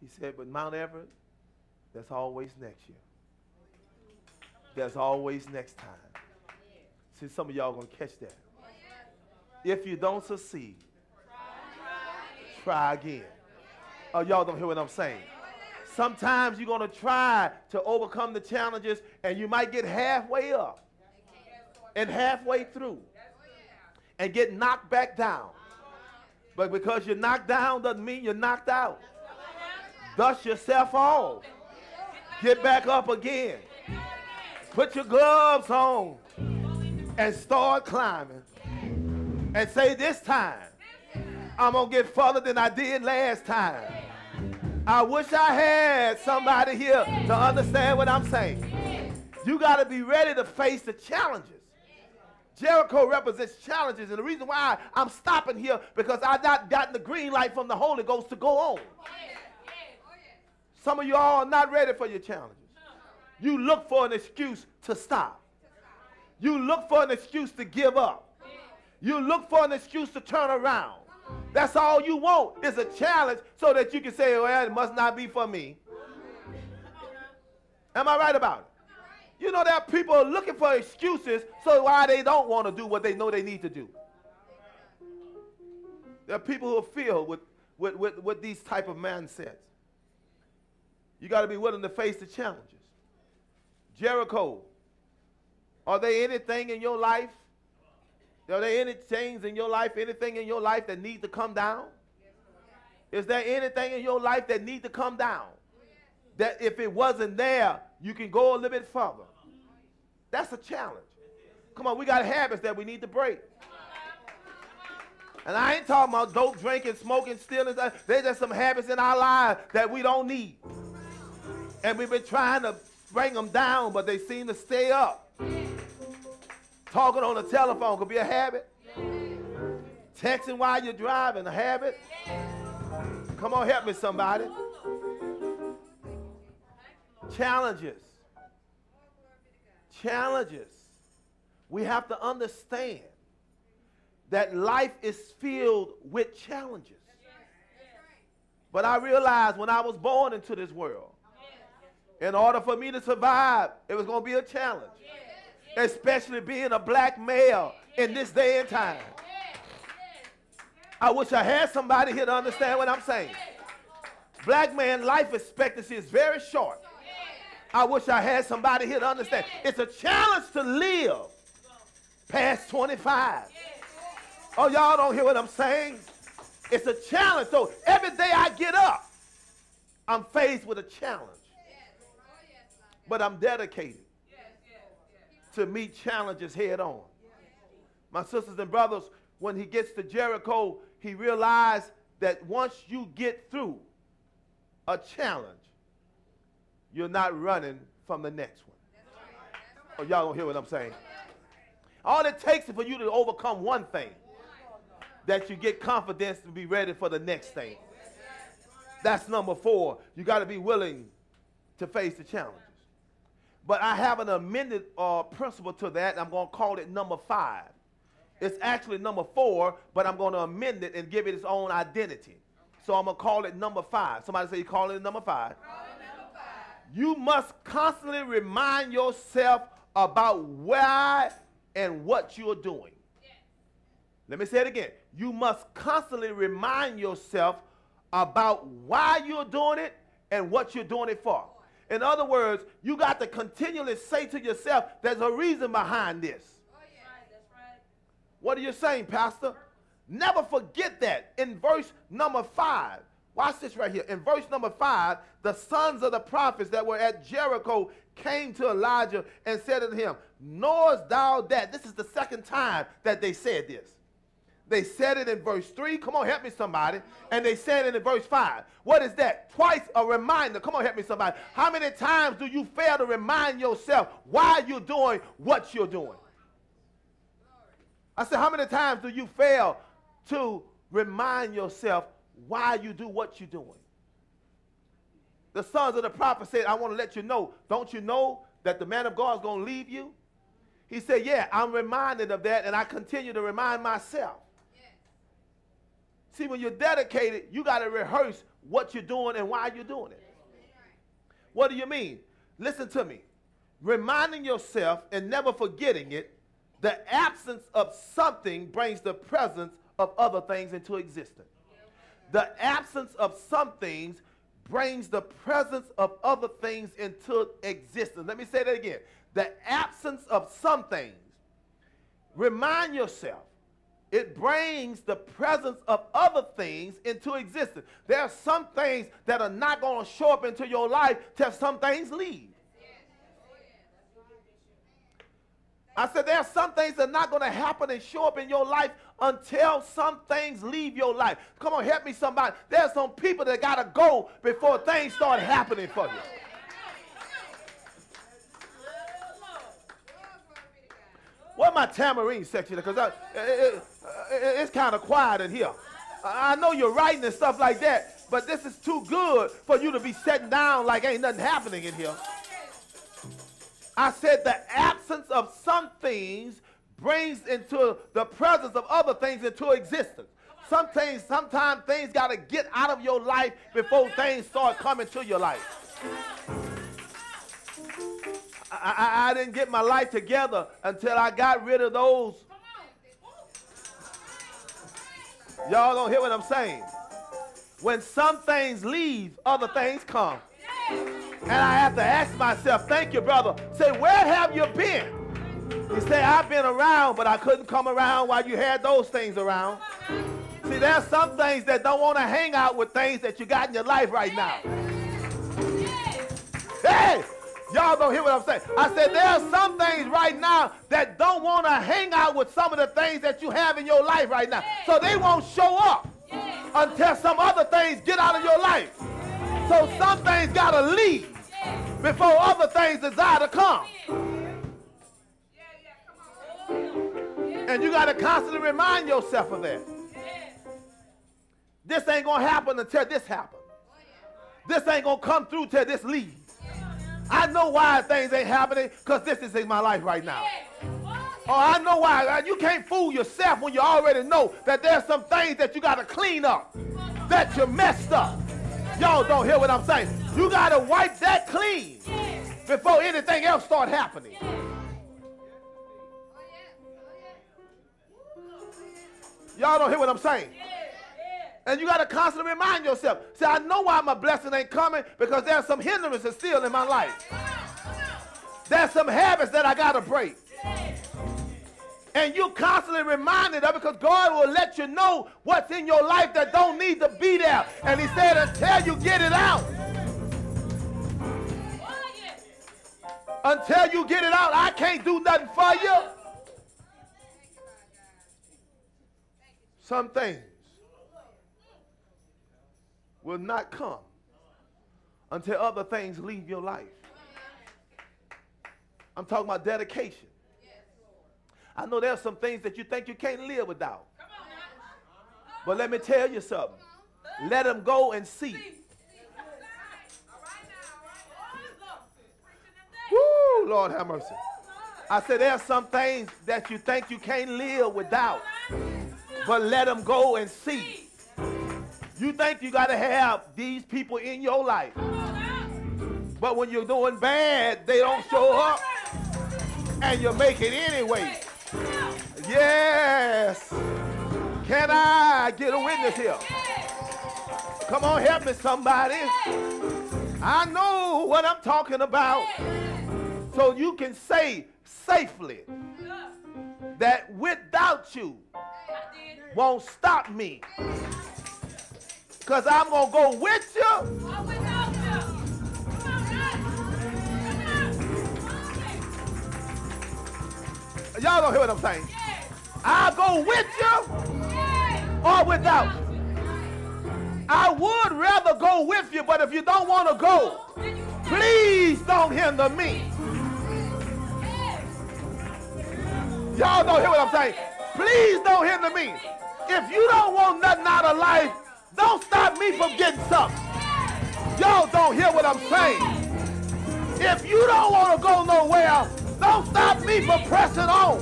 He said, but Mount Everest, that's always next year. There's always next time. See, some of y'all going to catch that. If you don't succeed, try again. Oh, y'all don't hear what I'm saying. Sometimes you're going to try to overcome the challenges, and you might get halfway up and halfway through and get knocked back down. But because you're knocked down doesn't mean you're knocked out. Dust yourself off. Get back up again. Put your gloves on and start climbing. And say, this time, I'm going to get further than I did last time. I wish I had somebody here to understand what I'm saying. You got to be ready to face the challenges. Jericho represents challenges, and the reason why I'm stopping here because I've not gotten the green light from the Holy Ghost to go on. Some of you all are not ready for your challenges. You look for an excuse to stop. You look for an excuse to give up. You look for an excuse to turn around. That's all you want is a challenge so that you can say, well, it must not be for me. Am I right about it? You know, there are people looking for excuses so why they don't want to do what they know they need to do. There are people who are filled with these type of mindsets. You got to be willing to face the challenges. Jericho, are there anything in your life? Are there any things in your life, anything in your life that needs to come down? Is there anything in your life that needs to come down? That if it wasn't there, you can go a little bit further. That's a challenge. Come on, we got habits that we need to break. And I ain't talking about dope, drinking, smoking, stealing. There's just some habits in our lives that we don't need. And we've been trying to bring them down, but they seem to stay up. Talking on the telephone could be a habit. Texting while you're driving, a habit. Come on, help me somebody. Challenges. Challenges. We have to understand that life is filled with challenges. But I realized when I was born into this world, in order for me to survive, it was going to be a challenge. Especially being a black male in this day and time. I wish I had somebody here to understand what I'm saying. Black man life expectancy is very short. I wish I had somebody here to understand. It's a challenge to live past 25. Oh, y'all don't hear what I'm saying? It's a challenge. So every day I get up, I'm faced with a challenge. But I'm dedicated to meet challenges head on. My sisters and brothers, when he gets to Jericho, he realized that once you get through a challenge, you're not running from the next one. Oh, y'all don't hear what I'm saying? All it takes is for you to overcome one thing, that you get confidence to be ready for the next thing. That's number 4. You got to be willing to face the challenges. But I have an amended principle to that. I'm going to call it number 5. It's actually number 4, but I'm going to amend it and give it its own identity. So I'm going to call it number 5. Somebody say you call it number 5. You must constantly remind yourself about why and what you're doing. Let me say it again. You must constantly remind yourself about why you're doing it and what you're doing it for. In other words, you got to continually say to yourself, there's a reason behind this. Oh, yeah. That's right. What are you saying, Pastor? Never forget that. In verse number 5, watch this right here. In verse number 5, the sons of the prophets that were at Jericho came to Elijah and said unto him, knowest thou that? This is the second time that they said this. They said it in verse 3. Come on, help me somebody. And they said it in verse 5. What is that? Twice a reminder. Come on, help me somebody. How many times do you fail to remind yourself why you're doing what you're doing? I said, how many times do you fail to remind yourself why you do what you're doing? The sons of the prophet said, I want to let you know. Don't you know that the man of God is going to leave you? He said, yeah, I'm reminded of that, and I continue to remind myself. See, when you're dedicated, you got to rehearse what you're doing and why you're doing it. What do you mean? Listen to me. Reminding yourself and never forgetting it, the absence of something brings the presence of other things into existence. The absence of some things brings the presence of other things into existence. Let me say that again. The absence of some things. Remind yourself. It brings the presence of other things into existence. There are some things that are not going to show up into your life till some things leave. I said there are some things that are not going to happen and show up in your life until some things leave your life. Come on, help me somebody. There's some people that got to go before things start happening for you. Where's my tambourine section? Because it's kind of quiet in here. I know you're writing and stuff like that, but this is too good for you to be sitting down like ain't nothing happening in here. I said the absence of some things brings into the presence of other things into existence. Sometimes things got to get out of your life before things start coming to your life. I didn't get my life together until I got rid of those. Y'all don't hear what I'm saying. When some things leave, other things come. And I have to ask myself, thank you, brother. Say, where have you been? You say, I've been around, but I couldn't come around while you had those things around. See, there's some things that don't want to hang out with things that you got in your life right now. Hey! Y'all don't hear what I'm saying. I said there are some things right now that don't want to hang out with some of the things that you have in your life right now. So they won't show up until some other things get out of your life. So some things got to leave before other things desire to come. And you got to constantly remind yourself of that. This ain't going to happen until this happens. This ain't going to come through till this leaves. I know why things ain't happening, because this is in my life right now. Oh, I know why. You can't fool yourself when you already know that there's some things that you got to clean up, that you messed up. Y'all don't hear what I'm saying. You got to wipe that clean before anything else start happening. Y'all don't hear what I'm saying. And you got to constantly remind yourself. See, I know why my blessing ain't coming, because there's some hindrances still in my life. There's some habits that I got to break. And you constantly reminded of it, because God will let you know what's in your life that don't need to be there. And he said, until you get it out. Until you get it out, I can't do nothing for you. Some things will not come until other things leave your life. I'm talking about dedication. I know there's some things that you think you can't live without. But let me tell you something. Let them go and see. Woo, Lord have mercy. I said there's some things that you think you can't live without. But let them go and see. You think you got to have these people in your life. But when you're doing bad, they don't show up. And you make it anyway. Yes. Can I get a witness here? Come on, help me somebody. I know what I'm talking about. So you can say safely that without you won't stop me. Because I'm going to go with you. Y'all don't hear what I'm saying. I'll go with you or without you. I would rather go with you, but if you don't want to go, please don't hinder me. Y'all don't hear what I'm saying. Please don't hinder me. If you don't want nothing out of life, don't stop me from getting something. Y'all don't hear what I'm saying. If you don't want to go nowhere, don't stop me from pressing on.